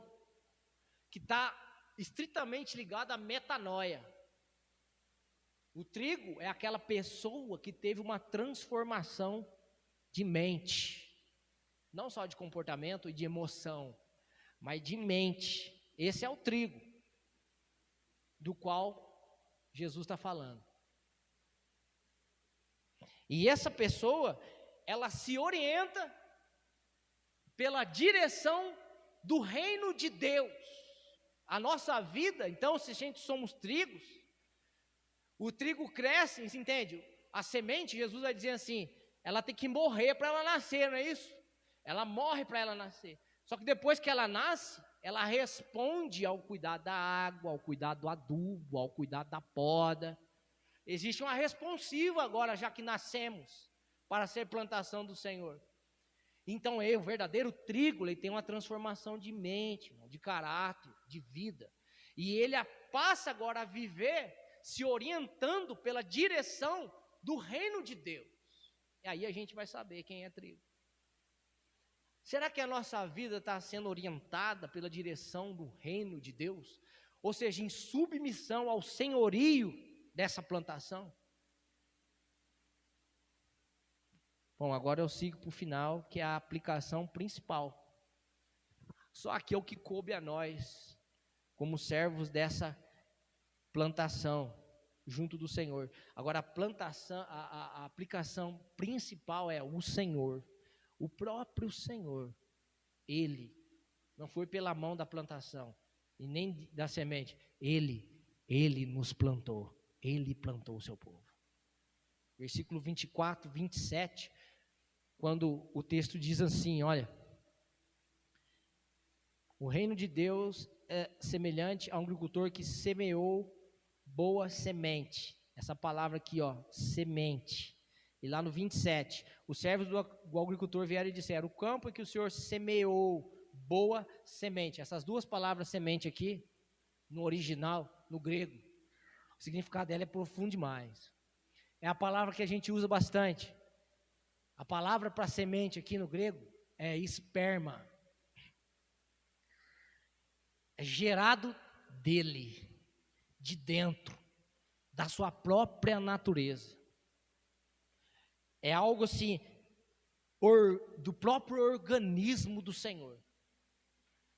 que está estritamente ligada à metanoia. O trigo é aquela pessoa que teve uma transformação de mente, não só de comportamento e de emoção, mas de mente. Esse é o trigo do qual Jesus está falando. E essa pessoa, ela se orienta pela direção do reino de Deus. A nossa vida, então, se a gente somos trigos, o trigo cresce, você entende? A semente, Jesus vai dizer assim, ela tem que morrer para ela nascer, não é isso? Ela morre para ela nascer. Só que depois que ela nasce, ela responde ao cuidado da água, ao cuidado do adubo, ao cuidado da poda. Existe uma responsiva agora, já que nascemos, para ser plantação do Senhor. Então, o verdadeiro trigo, ele tem uma transformação de mente, de caráter, de vida. E ele passa agora a viver se orientando pela direção do reino de Deus. E aí a gente vai saber quem é trigo. Será que a nossa vida está sendo orientada pela direção do reino de Deus? Ou seja, em submissão ao senhorio dessa plantação? Bom, agora eu sigo para o final, que é a aplicação principal. Só aqui é o que coube a nós, como servos dessa plantação, junto do Senhor. Agora, a aplicação principal é o Senhor, o próprio Senhor. Ele, não foi pela mão da plantação, e nem da semente, Ele nos plantou, Ele plantou o seu povo. Versículo 24, 27, quando o texto diz assim, olha, o reino de Deus é semelhante a um agricultor que semeou boa semente. Essa palavra aqui, ó, semente. E lá no 27, os servos do agricultor vieram e disseram, o campo em que o Senhor semeou boa semente. Essas duas palavras semente aqui, no original, no grego, o significado dela é profundo demais. É a palavra que a gente usa bastante. A palavra para semente aqui no grego é esperma. É gerado dele, de dentro, da sua própria natureza. É algo assim, do próprio organismo do Senhor.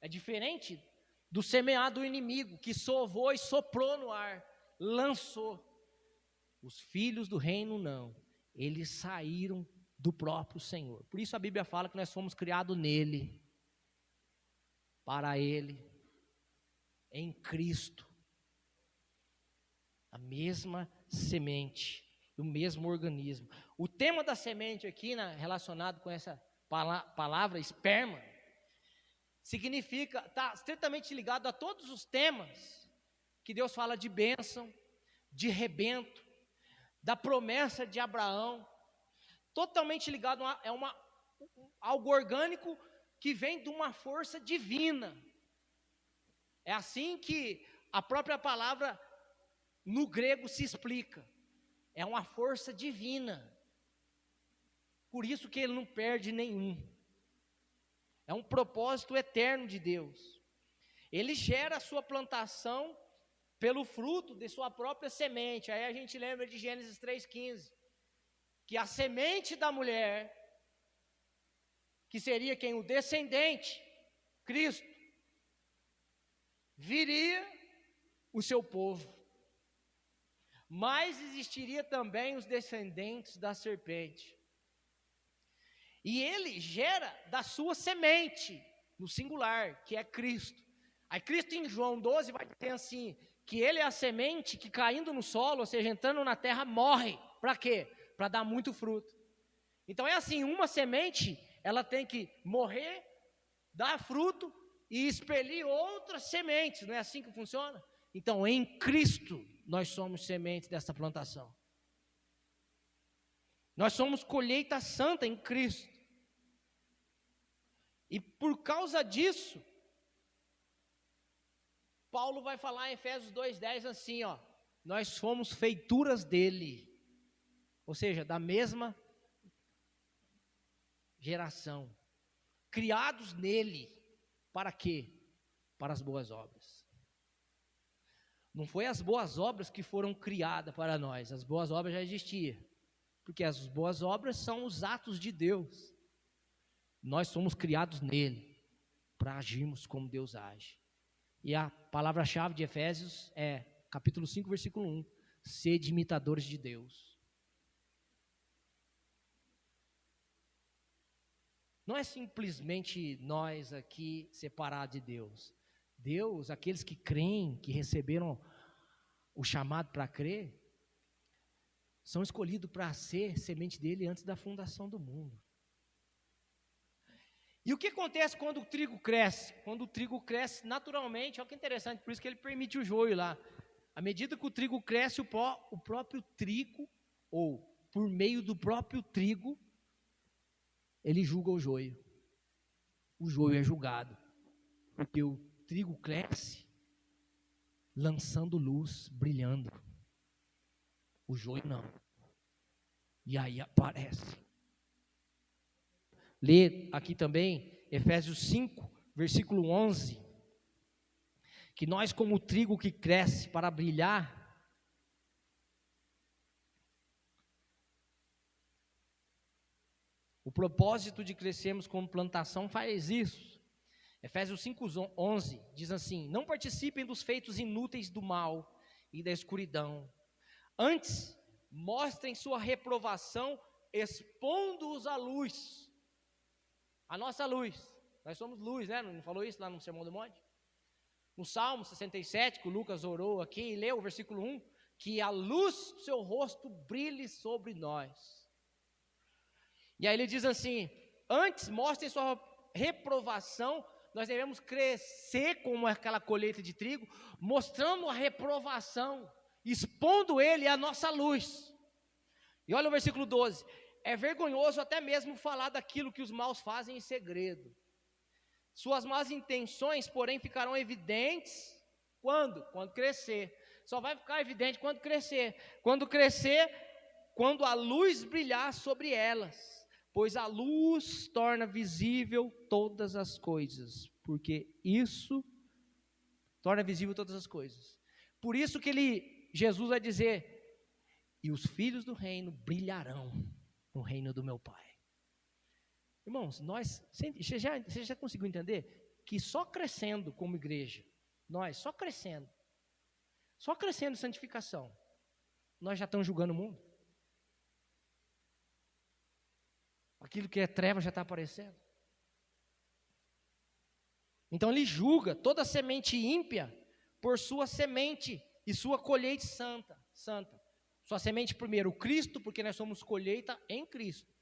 É diferente do semear do inimigo, que sovou e soprou no ar, lançou. Os filhos do reino não, eles saíram do próprio Senhor. Por isso a Bíblia fala que nós fomos criados nele, para ele, em Cristo. A mesma semente, o mesmo organismo. O tema da semente aqui, relacionado com essa palavra esperma, significa, está estritamente ligado a todos os temas que Deus fala de bênção, de rebento, da promessa de Abraão, totalmente ligado a algo orgânico que vem de uma força divina. É assim que a própria palavra no grego se explica. É uma força divina. Por isso que ele não perde nenhum. É um propósito eterno de Deus. Ele gera a sua plantação pelo fruto de sua própria semente. Aí a gente lembra de Gênesis 3,15. Que a semente da mulher, que seria quem? O descendente, Cristo, viria o seu povo. Mas existiria também os descendentes da serpente. E ele gera da sua semente, no singular, que é Cristo. Aí Cristo em João 12 vai dizer assim, que ele é a semente que caindo no solo, ou seja, entrando na terra, morre. Para quê? Para dar muito fruto. Então é assim, uma semente, ela tem que morrer, dar fruto e expelir outras sementes, não é assim que funciona? Então em Cristo nós somos sementes dessa plantação. Nós somos colheita santa em Cristo. E por causa disso, Paulo vai falar em Efésios 2:10 assim, ó, nós fomos feituras dele, ou seja, da mesma geração, criados nele, para quê? Para as boas obras. Não foi as boas obras que foram criadas para nós, as boas obras já existiam, porque as boas obras são os atos de Deus. Nós somos criados nele, para agirmos como Deus age. E a palavra-chave de Efésios é, capítulo 5, versículo 1, sede imitadores de Deus. Não é simplesmente nós aqui separados de Deus. Deus, aqueles que creem, que receberam o chamado para crer, são escolhidos para ser semente dele antes da fundação do mundo. E o que acontece quando o trigo cresce? Quando o trigo cresce naturalmente, olha que interessante, por isso que ele permite o joio lá. À medida que o trigo cresce, o próprio trigo, ou por meio do próprio trigo, ele julga o joio. O joio é julgado, porque o trigo cresce lançando luz, brilhando. O joio não. E aí aparece. Lê aqui também, Efésios 5, versículo 11, que nós como o trigo que cresce para brilhar, o propósito de crescermos como plantação faz isso. Efésios 5, 11, diz assim, não participem dos feitos inúteis do mal e da escuridão, antes mostrem sua reprovação, expondo-os à luz. A nossa luz, nós somos luz, né? Não falou isso lá no Sermão do Monte? No Salmo 67, que o Lucas orou aqui e leu o versículo 1, que a luz do seu rosto brilhe sobre nós. E aí ele diz assim, antes mostrem sua reprovação, nós devemos crescer como aquela colheita de trigo, mostrando a reprovação, expondo ele à nossa luz. E olha o versículo 12, é vergonhoso até mesmo falar daquilo que os maus fazem em segredo. Suas más intenções, porém, ficarão evidentes quando? Quando crescer. Só vai ficar evidente quando crescer. Quando crescer, quando a luz brilhar sobre elas. Pois a luz torna visível todas as coisas. Porque isso torna visível todas as coisas. Por isso que Jesus vai dizer, e os filhos do reino brilharão no reino do meu Pai. Irmãos, você já conseguiu entender que só crescendo como igreja, nós só crescendo em santificação, nós já estamos julgando o mundo? Aquilo que é treva já está aparecendo. Então ele julga toda semente ímpia por sua semente e sua colheita santa. Sua semente primeiro, o Cristo, porque nós somos colheita em Cristo.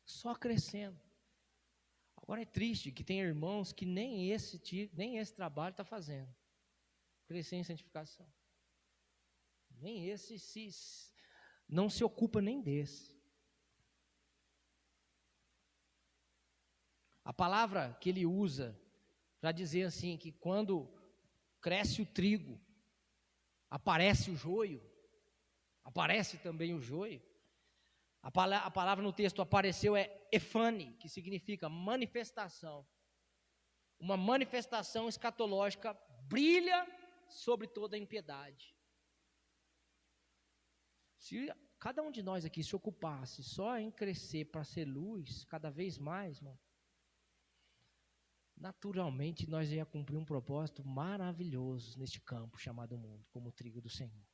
Só crescendo. Agora é triste que tem irmãos que nem esse trabalho está fazendo. Crescer em santificação. Nem esse não se ocupa nem desse. A palavra que ele usa para dizer assim, que quando cresce o trigo, aparece o joio, aparece também o joio. A palavra no texto apareceu é efane, que significa manifestação. Uma manifestação escatológica brilha sobre toda a impiedade. Se cada um de nós aqui se ocupasse só em crescer para ser luz, cada vez mais, irmão, naturalmente nós ia cumprir um propósito maravilhoso neste campo chamado mundo, como o trigo do Senhor.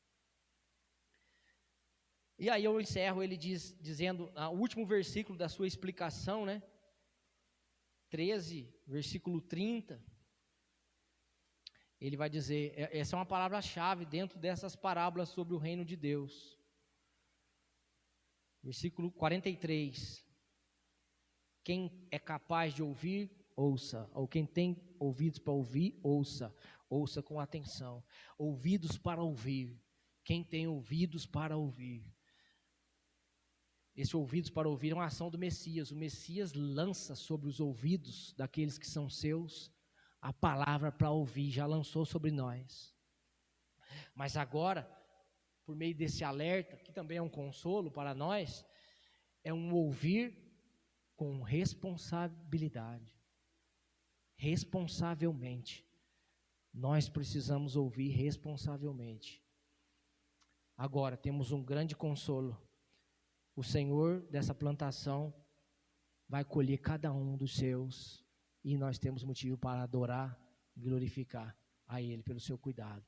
E aí eu encerro ele dizendo, o último versículo da sua explicação, né? 13, versículo 30. Ele vai dizer, essa é uma palavra-chave dentro dessas parábolas sobre o reino de Deus. Versículo 43. Quem é capaz de ouvir, ouça. Ou quem tem ouvidos para ouvir, ouça. Ouça com atenção. Ouvidos para ouvir. Quem tem ouvidos para ouvir. Esse ouvidos para ouvir é uma ação do Messias. O Messias lança sobre os ouvidos daqueles que são seus a palavra para ouvir, já lançou sobre nós. Mas agora, por meio desse alerta, que também é um consolo para nós, é um ouvir com responsabilidade. Responsavelmente. Nós precisamos ouvir responsavelmente. Agora, temos um grande consolo. O Senhor dessa plantação vai colher cada um dos seus, e nós temos motivo para adorar e glorificar a Ele pelo seu cuidado.